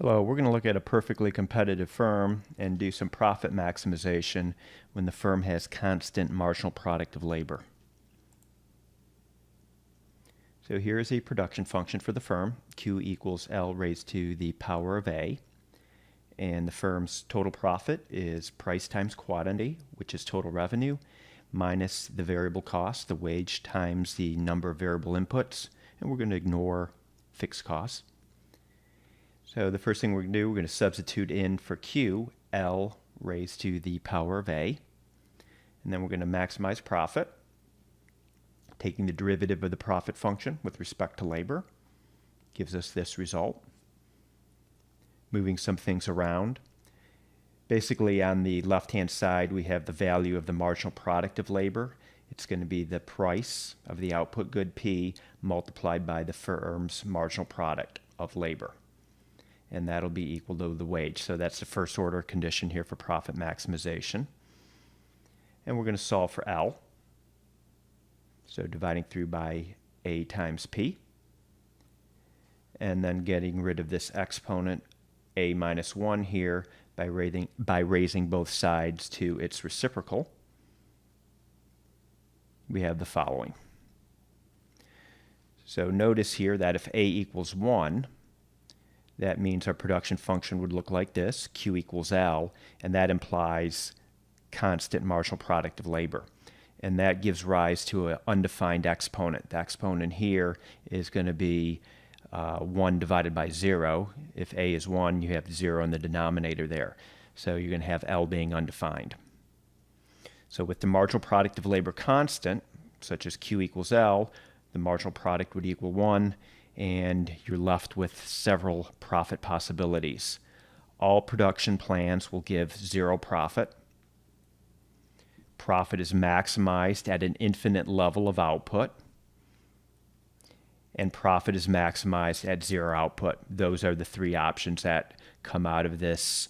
Hello, we're going to look at a perfectly competitive firm and do some profit maximization when the firm has constant marginal product of labor. So here is a production function for the firm. Q equals L raised to the power of A. And the firm's total profit is price times quantity, which is total revenue, minus the variable cost, the wage, times the number of variable inputs. And we're going to ignore fixed costs. So the first thing we're going to do, we're going to substitute in for Q, L raised to the power of A. And then we're going to maximize profit, taking the derivative of the profit function with respect to labor. Gives us this result. Moving some things around. Basically on the left-hand side, we have the value of the marginal product of labor. It's going to be the price of the output good P multiplied by the firm's marginal product of labor. And that'll be equal to the wage. So that's the first order condition here for profit maximization. And we're going to solve for L. So dividing through by A times P. And then getting rid of this exponent A minus 1 here by raising both sides to its reciprocal. We have the following. So notice here that if A equals 1, that means our production function would look like this, Q equals L, and that implies constant marginal product of labor. And that gives rise to an undefined exponent. The exponent here is going to be 1 divided by 0. If A is 1, you have 0 in the denominator there. So you're going to have L being undefined. So with the marginal product of labor constant, such as Q equals L, the marginal product would equal 1, and you're left with several profit possibilities. All production plans will give 0 profit. Profit is maximized at an infinite level of output. And profit is maximized at 0 output. Those are the 3 options that come out of this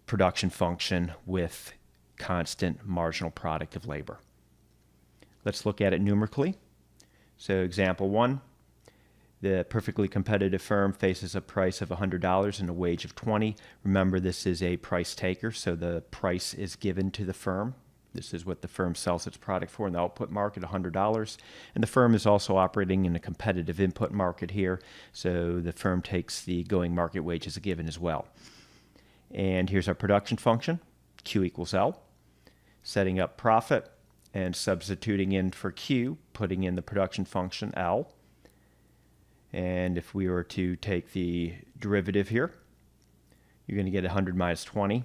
production function with constant marginal product of labor. Let's look at it numerically. So example 1. The perfectly competitive firm faces a price of $100 and a wage of $20. Remember, this is a price taker, so the price is given to the firm. This is what the firm sells its product for in the output market, $100. And the firm is also operating in a competitive input market here, so the firm takes the going market wage as a given as well. And here's our production function, Q equals L. Setting up profit and substituting in for Q, putting in the production function L. And if we were to take the derivative here, you're going to get 100 minus 20.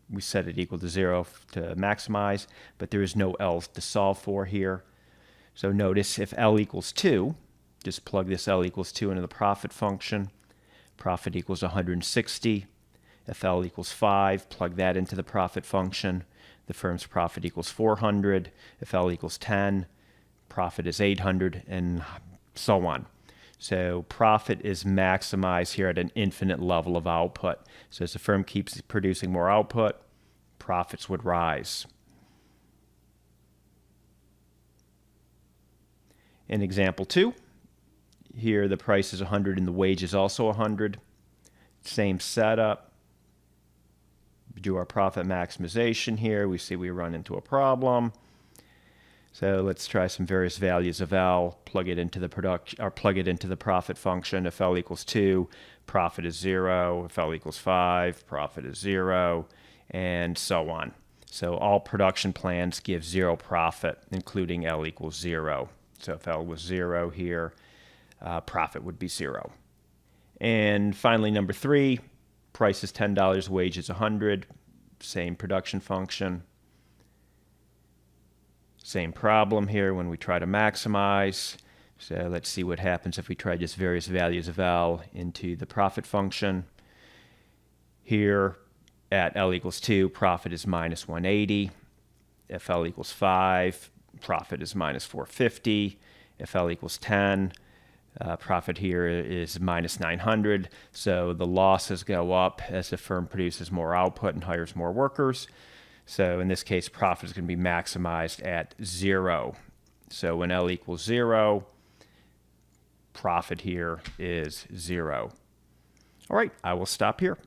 We set it equal to 0 to maximize, but there is no L to solve for here. So notice if L equals 2, just plug this L equals 2 into the profit function. Profit equals 160. If L equals 5, plug that into the profit function. The firm's profit equals 400. If L equals 10, profit is 800, and so on. So profit is maximized here at an infinite level of output. So as the firm keeps producing more output, profits would rise. In example 2, here the price is 100 and the wage is also 100. Same setup. We do our profit maximization here. We see we run into a problem. So let's try some various values of L, plug it into the profit function. If L equals 2, profit is 0. If L equals 5, profit is 0, and so on. So all production plans give 0 profit, including L equals 0. So if L was 0 here, profit would be 0. And finally, number 3, price is $10, wage is 100. Same production function. Same problem here when we try to maximize. So let's see what happens if we try just various values of L into the profit function. Here at L equals 2, profit is minus 180. If L equals 5, profit is minus 450. If L equals 10, profit here is minus 900. So the losses go up as the firm produces more output and hires more workers. So in this case, profit is going to be maximized at 0. So when L equals 0, profit here is 0. All right, I will stop here.